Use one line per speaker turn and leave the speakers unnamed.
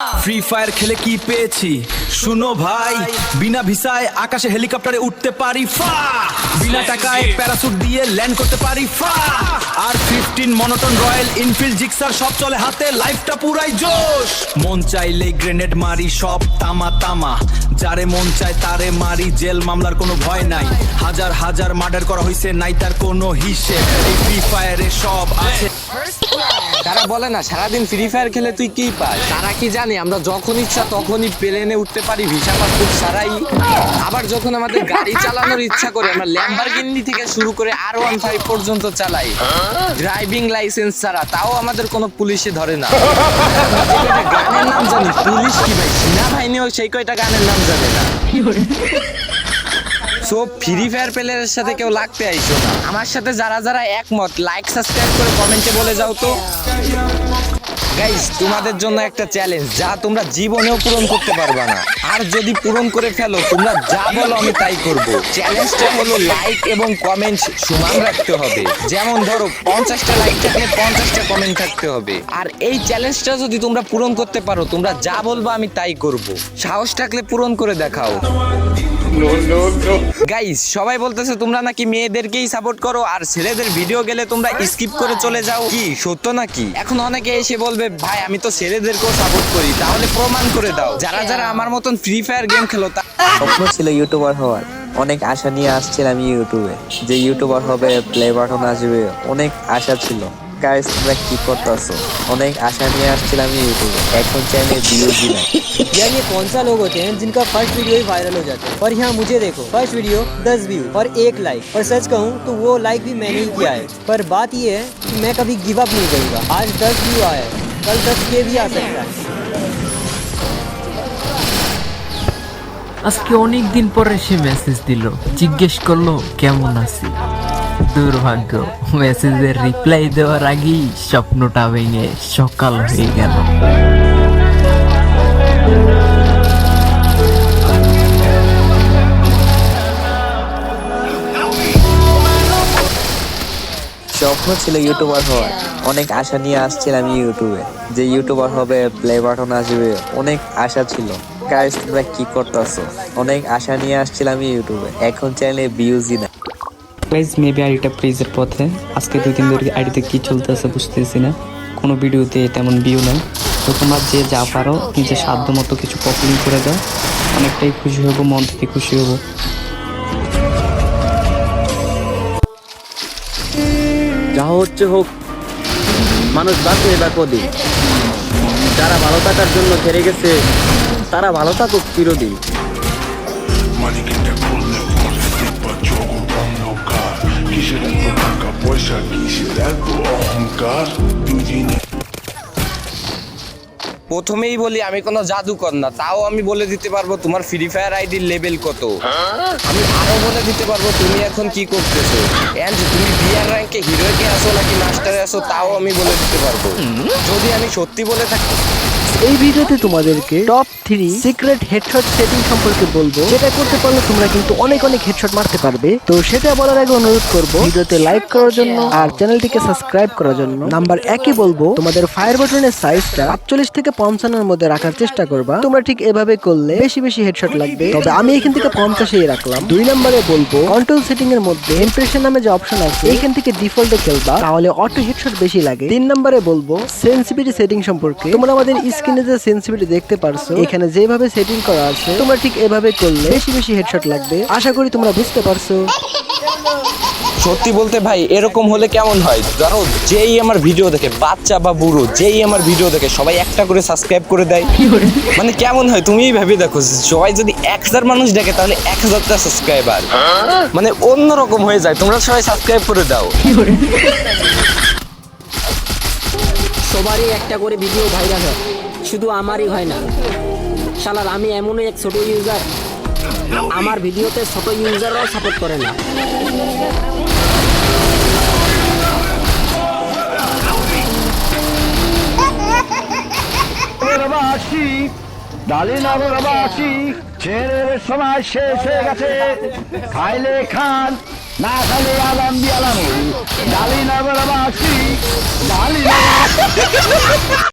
Free fire খেলে কি পেয়েছি শুনো ভাই, বিনা ভিসায় আকাশে হেলিকপ্টারে উঠতে পারি, বিনা টাকায় প্যারাসুট দিয়ে ল্যান্ড করতে পারি, আর 15 মনোটন রয়্যাল এনফিল্ড জিক্সার সব চলে হাতে, লাইফটা পুরাই জোশ। মন চাইলে গ্রেনেড মারি, সব তামা তামা, যারে মন চায় তারে মারি, জেল মামলার কোনো ভয় নাই, হাজার হাজার মার্ডার করা হয়েছে, নাই তার কোনো হিসেব, এই ফ্রি ফায়ারে সব আছে।
তারা বলে না সারাদিন ফ্রি ফায়ার খেলে তুই কি পাস, তারা কি জানে আমরা যখন ইচ্ছা তখনই প্লেনে উঠতে পারি ভিসা পাসপোর্ট ছাড়াই। আবার যখন আমাদের গাড়ি চালানোর ইচ্ছা করে আমরা ল্যাম্বরগিনি থেকে শুরু করে R15 পর্যন্ত চালাই ড্রাইভিং লাইসেন্স ছাড়া, তাও আমাদের কোনো পুলিশে ধরে না। গানের নাম জানি, পুলিশ কি ভাই, সেনাবাহিনীও সেই কয়টা গানের নাম জানে না। সো ফ্রি ফায়ার প্লেয়ারের সাথে কেউ লাগতে আইসো না। আমার সাথে যারা যারা একমত লাইক সাবস্ক্রাইব করে কমেন্টে বলে যাও তো। গাইস তোমাদের জন্য একটা চ্যালেঞ্জ যা তোমরা জীবনেও পূরণ করতে পারবে না, আর যদি পূরণ করে ফেলো তোমরা যা বলো আমি তাই করব। চ্যালেঞ্জটা হলো লাইক এবং কমেন্ট সমান রাখতে হবে। যেমন ধরো 50টা লাইক থাকলে 50টা কমেন্ট থাকতে হবে। আর এই চ্যালেঞ্জটা যদি তোমরা পূরণ করতে পারো তোমরা যা বলবো আমি তাই করব। সাহস থাকলে পূরণ করে দেখাও। গাইস সবাই বলতেছে তোমরা নাকি মেয়েদেরকেই সাপোর্ট করো আর ছেলেদের ভিডিও গেলে তোমরা স্কিপ করে চলে যাও, কি সত্য নাকি? এখন অনেকে এসে বলবে ভাই আমি তো ছেলেদেরকেও সাপোর্ট করি, তাহলে প্রমাণ করে দাও। যারা যারা আমার মতন ফ্রি ফায়ার গেম খেলো
স্বপ্ন ছিল ইউটিউবার হওয়ার, অনেক আশা নিয়ে আসছিলাম ইউটিউবে, যে ইউটিউবার হবে, প্লে বাটন আসবে, অনেক আশা ছিল। গাইস তোমরা কি করতেছো? অনেক আশা নিয়ে আসছিলাম ইউটিউবে, এখন চ্যানেলে ভিউজ নাই।
यार ये कौन सा लोग होते हैं जिनका फर्स्ट वीडियो ही वायरल हो जाता है। और यहाँ मुझे देखो, फर्स्ट वीडियो 10 व्यू और 1 लाइक, और सच कहूँ तो वो लाइक भी मैंने ही किया है। पर बात ये है कि मैं कभी गिव अप नहीं करूँगा। आज 10 व्यू आया है, कल 10K भी आ सकता है।
আজকে অনেক দিন পরে সে মেসেজ দিল, জিজ্ঞেস করলো কেমন আছি। দুর্ভাগ্য, মেসেজের রিপ্লাই দেওয়ার আগেই স্বপ্নটা ভেঙে সকাল হয়ে গেল।
স্বপ্ন ছিল ইউটিউবার হওয়ার, অনেক আশা নিয়ে আসছিলাম ইউটিউবে, যে ইউটিউবার হবে, প্লে বাটন আসবে, অনেক আশা ছিল। গাইস তোমরা কি করতেছো? অনেক আশা নিয়ে আসছিলাম ইউটিউবে, এখন চ্যানেলে ভিউজই নাই।
গাইজ মেবি আইডিটা প্রেজের পথে। আজকে 2 দিন ধরে আইডিতে কি চলতেছে বুঝতেছি না, কোনো ভিডিওতে তেমন ভিউ নাই। তো তোমরা যে যা পারো নিজের সাধ্য মতো কিছু পপুলিং করে দাও, অনেকটাই খুশি হব, মন থেকে খুশি হব।
যা হচ্ছে হোক, মানুষ বাঁচবে বা কদিন। যারা ভালো থাকার জন্য হেরে গেছে তারা ভালো থাকুক চিরদিন।
মালিকের করলে পরে দেখবা জগৎ অন্ধকার, কিসের এত টাকা পয়সা, কিসের এত অহংকার, দুদিনে।
প্রথমেই বলি আমি কোনো জাদুকর না, তাও আমি বলে দিতে পারবো তোমার ফ্রি ফায়ার আইডির লেভেল কত। আমি আরো বলে দিতে পারবো তুমি এখন কি করতেছো, এন্ড তুমি বিআর র্যাঙ্কে হিরোকে আসো নাকি মাস্টারে আসো, তাও আমি বলে দিতে পারবো যদি আমি সত্যি বলে থাকি।
এই ভিডিওতে তোমাদেরকে টপ 3 সিক্রেট হেডশট সেটিং সম্পর্কে বলবো, যেটা করতে পারলে তোমরা কিন্তু অনেক হেডশট মারতে পারবে। তো সেটা বলার আগে অনুরোধ করব ভিডিওতে লাইক করার জন্য আর চ্যানেলটিকে সাবস্ক্রাইব করার জন্য। নাম্বার 1 বলবো তোমাদের ফায়ার বাটনের সাইজটা 48 থেকে 55 এর মধ্যে রাখার চেষ্টা করবা। তোমরা ঠিক এভাবে করলে বেশি বেশি হেডশট লাগবে, তবে আমি এখান থেকে 50 রাখলাম। 2 নম্বরে বলবো কন্ট্রোল সেটিং এর মধ্যে ইমপ্রেশন নামে যে অপশন আছে এইখান থেকে ডিফল্টে খেলবা, তাহলে অটো হেডশট বেশি লাগে। 3 নম্বরে বলবো সেনসিটিভিটি সেটিং সম্পর্কে। তোমরা আমাদের স্ক্রিনে যে সেনসিটিভিটি দেখতে পারছো, এখানে যেভাবে সেটিং করা আছে তোমরা ঠিক এভাবে করলে বেশি বেশি হেডশট লাগবে। আশা করি তোমরা বুঝতে পারছো।
সত্যি বলতে ভাই এরকম হলে কেমন হয়, ধরো যেই আমার ভিডিও দেখে, বাচ্চা বা বুড়ো যেই আমার ভিডিও দেখে সবাই একটা করে সাবস্ক্রাইব করে দেয়, মানে কেমন হয় তুমিই ভেবে দেখো। সবাই যদি 1000 মানুষ দেখে তাহলে 1000টা সাবস্ক্রাইবার, মানে অন্যরকম হয়ে যায়। তোমরা সবাই সাবস্ক্রাইব করে দাও।
সবারই একটা করে ভিডিও ভাইরাল হয়, শুধু আমারই হয় না। শালার আমি এমনই এক ছোট ইউজার, আমার ভিডিওতে ছোট ইউজাররাও সাপোর্ট করে না।
ডালিনগরবাসী ছেড়ের সময় শেষ হয়ে গেছে, খাইলে খান না খাইলে আলাম দিয়ে আলাম। ডালিনগরবাসী ডালিনগর